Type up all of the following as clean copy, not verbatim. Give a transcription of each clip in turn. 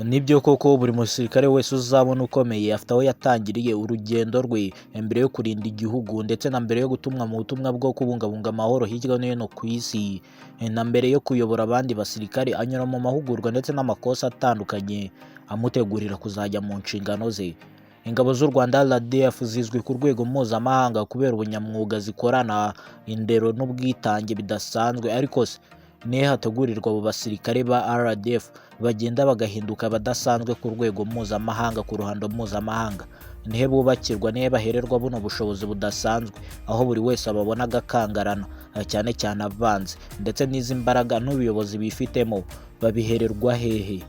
Nibyo koko buri musirikare wese uzabona ukomeye afite aho yatangiriye urugendo rwe mbere yo kurinda igihugu ndetse na mbere yo gutumwa mu butumwa bwo kubungabunga amahoro hirya no hino ku isi, na mbere yo kuyobora abandi basirikare anyura mu mahugurwa ndetse n'amakosa atandukanye amutegurira kuzajya mu nshingano ze. Ingabo z'u Rwanda RDF zizwi ku rwego mpuzamahanga kubera ubunyamwuga zikorana, indero n'ubwitange bidasanzwe, ariko se nihe hategurirwa abo basirikare ba RDF bagenda bagahinduka abadasanzwe ku rwego mpuzamahanga, ku ruhando mpuzamahanga? Nihe bubakirwa, nihe bahererwa buno bushobozi budasanzwe, aho buri wese ababona agakangarana, cyane cyane avanze, ndetse n'izi mbaraga n'ubuyobozi bifitemo babihererwa hehe?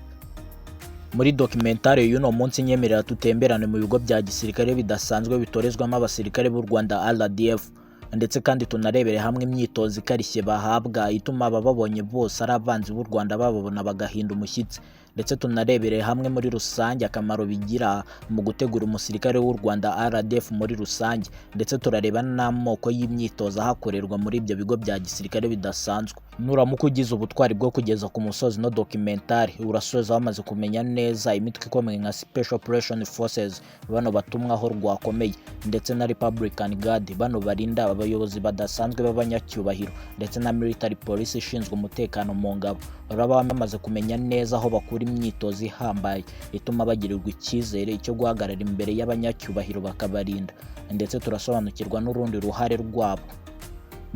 Muri documentary y'uno munsi nyemerera tutemberane mu bigo bya gisirikare bidasanzwe bitorezwamo abasirikare b'u Rwanda RDF, ndetse kandi tunarebere hamwe imyitozo ikarishye bahabwa ituma abababonye bose ari abanzi b'u Rwanda bababona bagahinda umushyitsi, ndetse tunarebere hamwe muri rusange akamaro bigira mu gutegura umusirikare w'u Rwanda RDF muri rusange, ndetse turareba n'amoko y'imyitozo ahakorerwa muri ibyo bigo bya gisirikare bidasanzwe. Nuramuka ugize ubutwari bwo kugeza ku musozi no documentary, urasoza wamaze kumenya neza imitwe ikomeye nka Special Operation Forces, bano batumwaho rwakomeye, ndetse na Republican Guard, bano barinda abayobozi badasanzwe b'abanyacyubahiro, ndetse na Military Police ishinzwe umutekano mu ngabo. Uraba bamaze kumenya neza aho bakura imyitozo ihambaye ituma bagirirwa icyizere cyo guhagarara imbere y'abanyacyubahiro bakabarinda, ndetse turasobanukirwa n'urundi ruhare rwabo.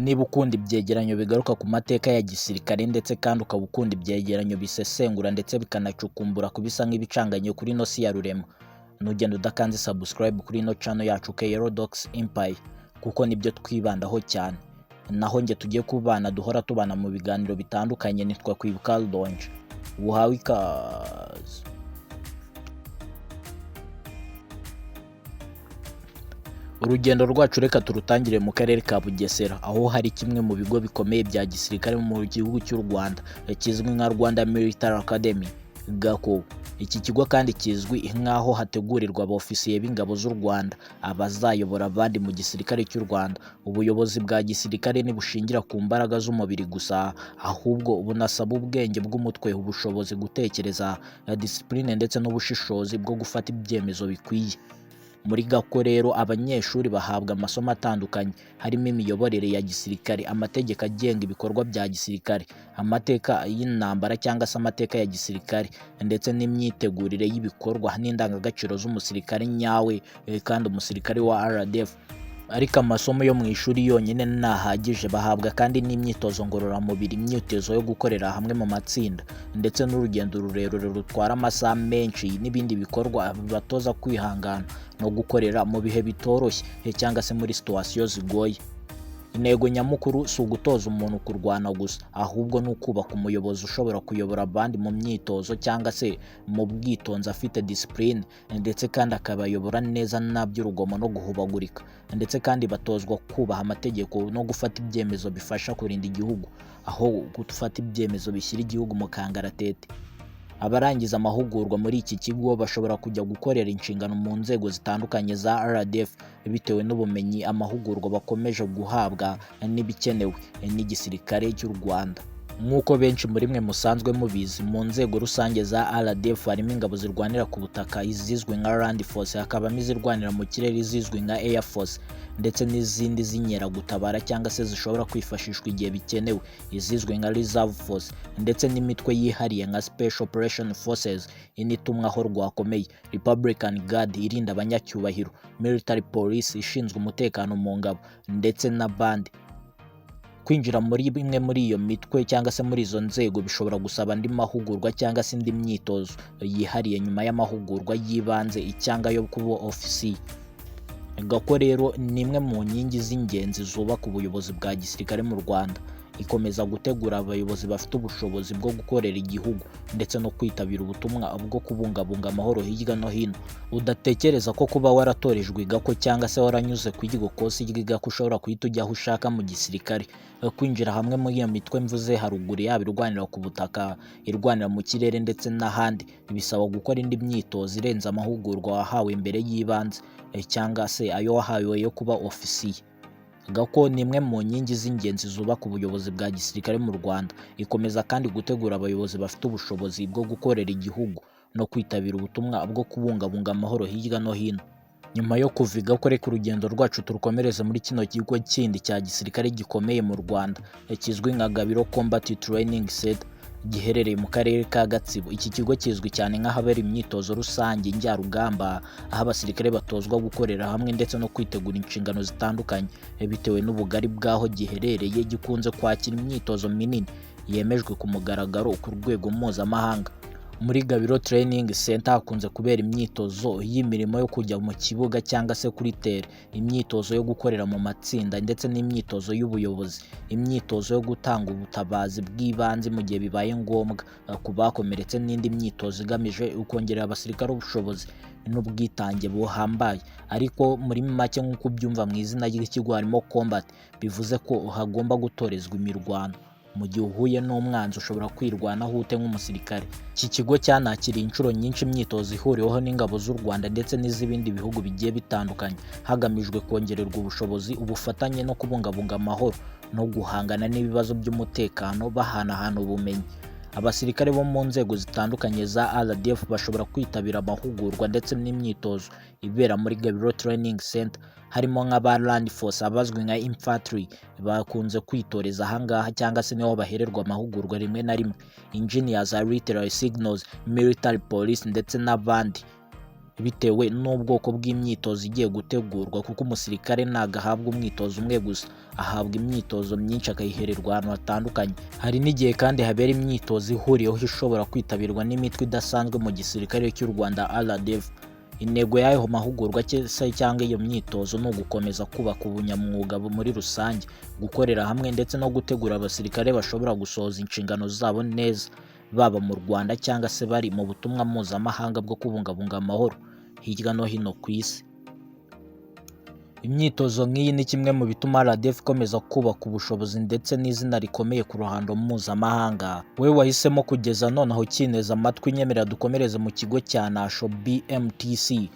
Niba ukunda ibyegeranyo bigaruka ku mateka ya gisirikare, ndetse kandi ukaba ukunda ibyegeranyo bisesengura ndetse bikanacukumbura ku bisa nk'ibicanganye kuri ino si ya rurema, ntugende udakanze subscribe kuri ino channel yacu Kerodox Empire, kuko nibyo twibandaho cyane. Naho njye tugiye kubana, duhora tubana mu biganiro bitandukanye, nitwa Kwibuka Longe. Uhawe ikaze. Urugendo rwacu reka turutangire mu karere ka Bugesera, aho hari kimwe mu bigo bikomeye bya gisirikare mu gihugu cy'u Rwanda kizwi nka Rwanda Military Academy GACO. Iki kigo kandi kizwi nk'aho hategurirwa abofisiye b'ingabo z'u Rwanda abazayobora abandi mu gisirikare cy'u Rwanda. Ubuyobozi bwa gisirikare ntibushingira ku mbaraga z'umubiri gusa, ahubwo bunasaba ubwenge bw'umutwe, ubushobozi gutekereza, discipline ndetse n'ubushishozi bwo gufata ibyemezo bikwiye. Muri GACO rero abanyeshuri bahabwa amasomo atandukanye, harimo imiyoborere ya gisirikare, amategeko agenga ibikorwa bya gisirikare, amateka y'intambara cyangwa se amateka ya gisirikare, ndetse n'imyitegurire y'ibikorwa n'indangagaciro z'umusirikare nyawe, kandi umusirikare wa RDF. Ariko amasomo yo mu ishuri yonyine ntahagije, bahabwa kandi n'imyitozo ngororamubiri, imyitozo yo gukorera hamwe mu matsinda, ndetse n'urugendo rurerure rutwara amasaha menshi, n'ibindi bikorwa bibatoza kwihangana no gukorera mu bihe bitoroshye cyangwa se muri situation zigoye. Intego nyamukuru si ugutoza umuntu kurwana gusa, ahubwo ni ukubaka umuyobozi ushobora kuyobora abandi mu myitozo cyangwa se mu bwitonzi, afite discipline, ndetse kandi akabayobora neza nta by'urugomo no guhubagurika, ndetse kandi batozwa kubaha amategeko no gufata ibyemezo bifasha kurinda igihugu, aho gufata ibyemezo bishyira igihugu mu kangaratete. Abarangiza amahugurwa muri iki kigo bashobora kujya gukorera inshingano mu nzego zitandukanye za RDF bitewe n'ubumenyi, amahugurwa bakomeje guhabwa n'ibikenewe n'igisirikare cy'u Rwanda. Nk'uko benshi muri mwe musanzwe mubizi, mu nzego rusange za RDF harimo ingabo zirwanira ku butaka izizwi nka Land Force, hakabamo izirwanira mu kirere izizwi nka Air Force, ndetse n'izindi z'inkeragutabara cyangwa se zishobora kwifashishwa igihe bikenewe izizwi nka Reserve Force, ndetse n'imitwe yihariye nka Special Operation Forces initumwaho rwakomeye, Republican Guard irinda abanyacyubahiro, Military Police ishinzwe umutekano mu ngabo, ndetse n'abandi. Kwinjira muri bimwe muri iyo mitwe cyangwa se muri izo nzego bishobora gusaba andi mahugurwa cyangwa se indi myitozo yihariye nyuma y'amahugurwa y'ibanze cyangwa yo kuba ofisiye. GACO rero ni imwe mu nkingi z'ingenzi zubaka ubuyobozi bwa gisirikare mu Rwanda, ikomeza gutegura abayobozi bafite ubushobozi bwo gukorera igihugu ndetse no kwitabira ubutumwa bwo kubungabunga amahoro hirya no hino. Udatekereza ko kuba waratorejwe GACO cyangwa se waranyuze ku iryo kosi ry'GACO ushobora kuhita ujya aho ushaka mu gisirikare. Kwinjira hamwe muri iyo mitwe mvuze haruguru, yaba irwanira ku butaka, irwanira mu kirere ndetse n'ahandi, bisaba gukora indi myitozo irenze amahugurwa wahawe mbere y'ibanze cyangwa se ayo wahawe yo kuba ofisiye. GACO ni imwe mu nkingi z'ingenzi zubaka ubuyobozi bwa gisirikare mu Rwanda, ikomeza kandi gutegura abayobozi bafite ubushobozi bwo gukorera igihugu no kwitabira ubutumwa bwo kubungabunga amahoro hirya no hino. Nyuma yo kuviga ko reka urugendo rwacu turukomereze muri kino kigo kindi cya gisirikare gikomeye mu Rwanda kizwi nka Gabiro Combat Training Center giherereye mu karere ka Gatsibo. Iki kigo kizwi cyane nk'ahabera imyitozo rusange njyarugamba, aho abasirikare batozwa gukorera hamwe ndetse no kwitegura inshingano zitandukanye. Bitewe n'ubugari bw'aho giherereye, gikunze kwakira imyitozo minini yemejwe ku mugaragaro ku rwego mpuzamahanga. Muri Gabiro Training Center hakunze kubera imyitozo y'imirimo yo kujya mu kibuga cyangwa se kuri tere, imyitozo yo gukorera mu matsinda ndetse n'imyitozo y'ubuyobozi, imyitozo yo gutanga ubutabazi bw'ibanze mu gihe bibaye ngombwa ku bakomeretse, n'indi myitozo igamije kongerera abasirikare ubushobozi n'ubwitange buhambaye. Ariko muri make nk'uko ubyumva mu izina ry'ikigo harimo combat, bivuze ko hagomba gutorezwa imirwano. Mu gihe uhuye n'umwanzi ushobora kwirwanaho ute nk'umusirikare. Iki kigo cyanakiriye inshuro nyinshi imyitozo ihuriweho n'ingabo z'u Rwanda ndetse n'iz'ibindi bihugu bigiye bitandukanye, hagamijwe kongererwa ubushobozi, ubufatanye no kubungabunga amahoro no guhangana n'ibibazo by'umutekano, bahanahana ubumenyi. Abasirikare bo mu nzego zitandukanye za RDF bashobora kwitabira amahugurwa ndetse n'imyitozo ibera muri Gabiro Training Center, harimo nk'aba Land Force abazwi nka Infantry bakunze kwitoreza ahangaha cyangwa se niho bahererwa amahugurwa rimwe na rimwe, Engineers, Artillery, Signals, Military Police ndetse n'abandi, bitewe n'ubwoko bw'imyitozo igiye gutegurwa, kuko umusirikare nagahabwa umwitozo umwe gusa, ahabwa imyitozo myinshi akayihererwa ahantu hatandukanye. Hari n'igihe kandi habera imyitozo ihuriyeho ishobora kwitabirwa n'imitwe idasanzwe mu gisirikare cy'u Rwanda RDF. Intego y'ayo mahugurwa cyangwa iyo myitozo ni ugukomeza kubaka ubunyamwuga muri rusange, gukorera hamwe ndetse no gutegura abasirikare bashobora gusohoza inshingano zabo neza, baba mu Rwanda cyangwa se bari mu butumwa mpuzamahanga bwo kubungabunga amahoro hirya no hino ku isi. Imyitozo nk'iyi ni kimwe mu bituma RDF ikomeza kubaka ubushobozi ndetse n'izina rikomeye ku ruhando mpuzamahanga. Wowe wahisemo kugeza noneho kineza amatwi, nyemerera dukomereze mu kigo cya Nasho BMTC,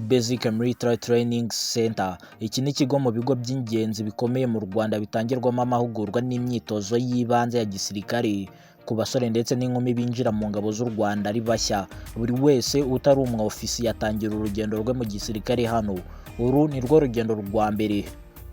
Basic Military Training Center. Iki ni ikigo mu bigo by'ingenzi bikomeye mu Rwanda bitangirwamo amahugurwa n'imyitozo y'ibanze ya gisirikare ku basore ndetse n'inkumi binjira mu ngabo z'u Rwanda ari bashya. Buri wese utari umwofisi yatangira urugendo rwe mu gisirikare hano. Uru ni rwo rugendo rwa mbere.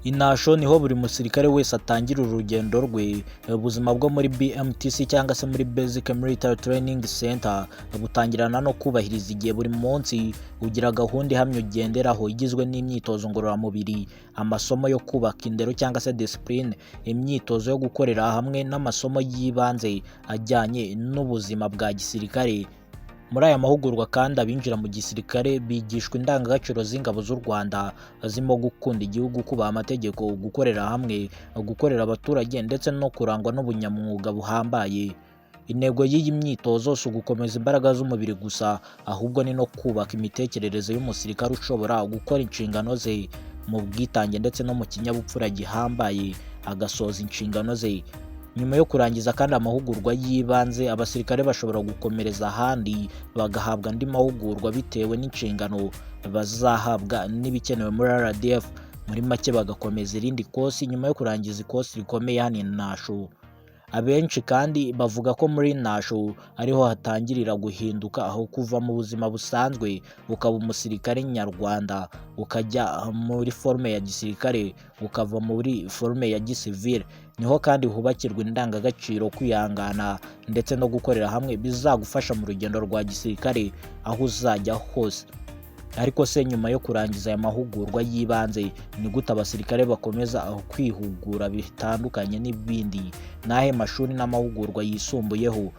Inasho niho buri musirikare wese atangira urugendo rwe. Ubuzima bwo muri BMTC cyangwa se muri Basic Military Training Center butangirana no kubahiriza igihe. Buri munsi ugira gahunda ihamye ugenderaho igizwe n'imyitozo ngororamubiri, amasomo yo kubaka indero cyangwa se discipline, imyitozo yo gukorera hamwe n'amasomo y'ibanze ajyanye n'ubuzima bwa gisirikare. Muri aya mahugurwa kandi abinjira mu gisirikare bigishwa indangagaciro z'ingabo z'u Rwanda zirimo gukunda igihugu, kubaha amategeko, gukorera hamwe, gukorera abaturage ndetse no kurangwa n'ubunyamwuga buhambaye. Intego y'iyi myitozo si ugukomeza imbaraga z'umubiri gusa, ahubwo ni no kubaka imitekerereze y'umusirikare ushobora gukora inshingano ze mu bwitange ndetse no mu kinyabupfura gihambaye, agasoza inshingano ze. Nyuma yo kurangiza kandi amahugurwa y'ibanze, abasirikare bashobora gukomereza ahandi bagahabwa andi mahugurwa bitewe n'inshingano bazahabwa n'ibikenewe muri RDF. Muri make bagakomeza irindi kosi nyuma yo kurangiza ikosi rikomeye hano Nasho. Abenshi kandi bavuga ko muri Nasho ariho hatangirira guhinduka, aho kuva mu buzima busanzwe ukaba umusirikare nyarwanda ukajya muri forme ya gisirikare, ukava muri forme ya gisivile. Niho kandi hubakirwa indangagaciro, kwihangana ndetse no gukorera hamwe bizagufasha mu rugendo rwa gisirikare aho uzajya hose. Ariko se nyuma yo kurangiza aya mahugurwa y'ibanze ni gute abasirikare bakomeza kwihugura bitandukanye n'ibindi? Nahe mashuri n'amahugurwa yisumbuyeho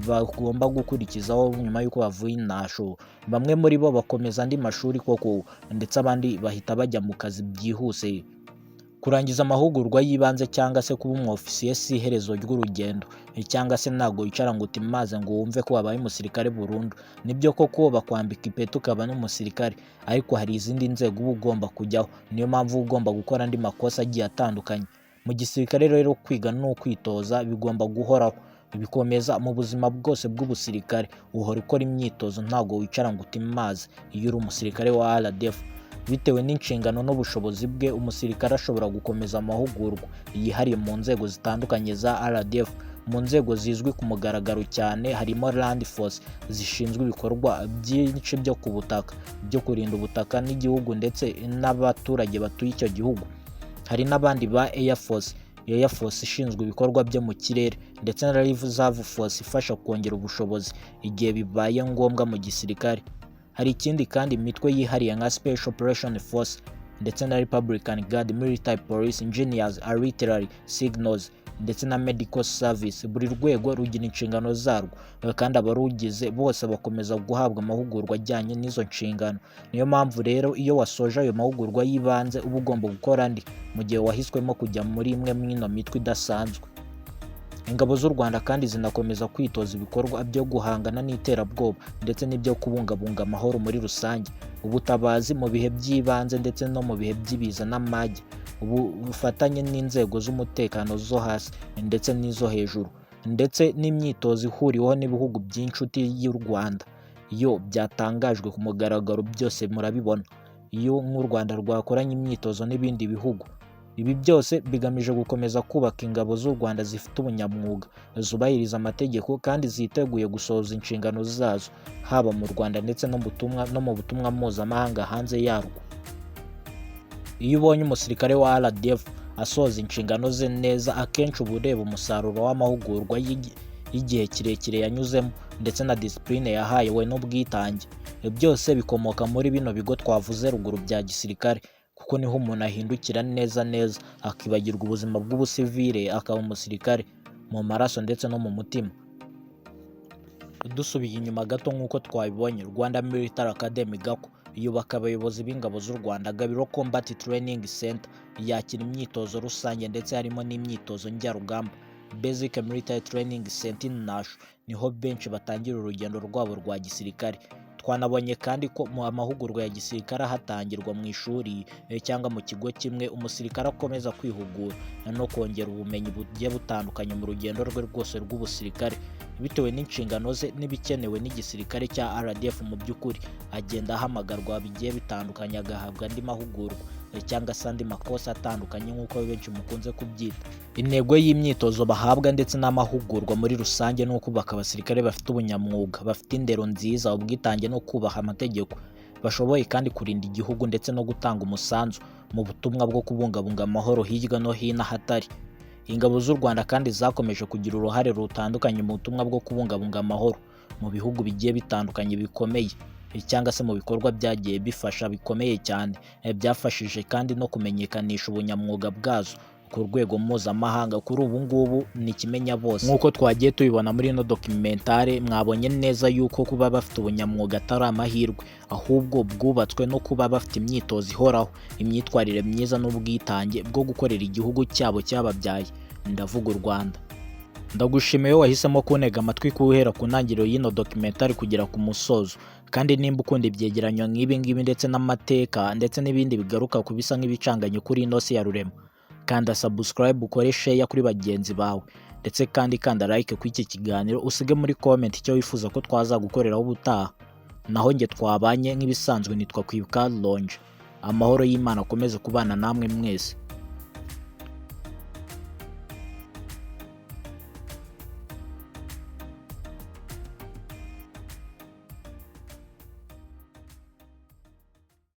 bagomba gukurikizaho nyuma y'uko bavuye Nasho? Bamwe muri bo bakomeza andi mashuri koko, ndetse abandi bahita bajya mu kazi byihuse. Kurangiza amahugurwa y'ibanze cyangwa se kuba umwofisiye si iherezo ry'urugendo, cyangwa se ntago wicara ngo utimaze ngo wumve ko wabaye umusirikare burundu. Nibyo koko bakwambika ipeti ukaba n'umusirikare, ariko hari izindi nzego uba ugomba kujyaho. Niyo mpamvu ugomba gukora andi makosa agiye atandukanye. Mu gisirikare rero kwiga no kwitoza bigomba guhoraho, bikomeza mu buzima bwose bw'ubusirikare. Uhora ukora imyitozo, ntago wicara ngo utimaze iyo uri umusirikare wa RDF. Bitewe n'inshingano n'ubushobozi bwe, umusirikare ashobora gukomeza amahugurwa yihariye mu nzego zitandukanye za RDF Mu nzego zizwi ku mugaragaro cyane harimo Land Force zishinzwe ibikorwa byinshi byo ku butaka, byo kurinda ubutaka n'igihugu ndetse n'abaturage batuye icyo gihugu. Hari n'abandi ba Air Force ishinzwe ibikorwa byo mu kirere ndetse na Reserve Force ifasha kongera ubushobozi igihe bibaye ngombwa mu gisirikare. Hari ikindi kandi imitwe yihariye nka Special Operation Force ndetse na Republican Guard, Military Police, Engineers, Artillery, Signals ndetse na Medical Service. Buri rwego rugira inshingano zarwo kandi abarugize bose bakomeza guhabwa amahugurwa ajyanye n'izo nshingano. Niyo mpamvu rero iyo wasoje ayo mahugurwa y'ibanze uba ugomba gukora andi mu gihe wahiswemo kujya muri imwe mw'ino mitwe idasanzwe. Ingabo z'u Rwanda kandi zinakomeza kwitoza ibikorwa byo guhangana n'iterabwoba ndetse n'ibyo kubungabunga amahoro muri rusange, ubutabazi mu bihe by'ibanze ndetse no mu bihe by'ibiza n'amage, ubufatanye n'inzego z'umutekano zo hasi ndetse n'izo hejuru, ndetse n'imyitozo ihuriweho n'ibihugu by'inshuti y'u Rwanda. Iyo byatangajwe ku mugaragaro byose murabibona, iyo nk'u Rwanda rwakoranye imyitozo n'ibindi bihugu. Ibi byose bigamije gukomeza kubaka ingabo z'u Rwanda zifite ubunyamwuga, zubahiriza amategeko kandi ziteguye gusohoza inshingano zazo haba mu Rwanda ndetse no mu butumwa mpuzamahanga hanze yarwo. Iyo ubonye umusirikare wa RDF asoza inshingano ze neza, akenshi uba ureba umusaruro w'amahugurwa y'igihe kirekire yanyuzemo ndetse na discipline yahawe n'ubwitange. Byose bikomoka muri bino bigo twavuze ruguru bya gisirikare, kuko niho umuntu ahindukira neza akibagirwa ubuzima bw'ubusivile akaba umusirikare mu maraso ndetse no mu mutima. Dusubiye inyuma gato nk'uko twabibonye, Rwanda Military Academy GACO yubaka abayobozi b'ingabo z'u Rwanda. Gabiro Combat Training Center yakira imyitozo rusange ndetse harimo n'imyitozo njyarugamba. Basic Military Training Center Nasho niho benshi batangira urugendo rwabo rwa gisirikare. Twanabonye kandi ko mu amahugurwa ya gisirikare hatangirwa mu ishuri cyangwa mu kigo kimwe, umusirikare akomeza kwihugura no kongera ubumenyi bugiye butandukanye mu rugendo rwe rwose rw'ubusirikare, bitewe n'inshingano ze n'ibikenewe n'igisirikare cya RDF. Mu by'ukuri agenda ahamagarwa bigiye bitandukanye, agahabwa andi mahugurwa cyangwa se andi makosa atandukanye nk'uko benshi mukunze kubyita. Intego y'imyitozo bahabwa ndetse n'amahugurwa muri rusange ni ukubaka abasirikare bafite ubunyamwuga, bafite indero nziza, ubwitange no kubaha amategeko, bashoboye kandi kurinda igihugu ndetse no gutanga umusanzu mu butumwa bwo kubungabunga amahoro hirya no hino ahatari. Ingabo z'u Rwanda kandi zakomeje kugira uruhare rutandukanye mu butumwa bwo kubungabunga amahoro mu bihugu bigiye bitandukanye bikomeye, cyangwa se mu bikorwa byagiye bifasha bikomeye cyane. Byafashije kandi no kumenyekanisha ubunyamwuga bwazo ku rwego mpuzamahanga. Kuri ubu ngubu ni kimenya bose. Nk'uko twagiye tubibona muri ino documentary, mwabonye neza yuko kuba bafite ubunyamwuga atari amahirwe, ahubwo bwubatswe no kuba bafite imyitozo ihoraho, imyitwarire myiza n'ubwitange bwo gukorera igihugu cyabo cyababyaye, ndavuga u Rwanda. Ndagushimiye wahisemo kuntega amatwi kuhera ku ntangiriro y'ino documentary kugera ku musozo. Kandi nimba ukunda ibyegeranyo nk'ibi ngibi ndetse n'amateka ndetse n'ibindi bigaruka ku bisa nk'ibicanganye kuri ino si ya rurema, kanda subscribe, ukore share kuri bagenzi bawe, ndetse kandi kanda like ku iki kiganiro, usige muri comment icyo wifuza ko twazagukoreraho ubutaha. Naho nge twabanye nk'ibisanzwe nitwa Kwibuka Longe. Amahoro y'Imana akomeze kubana namwe mwese.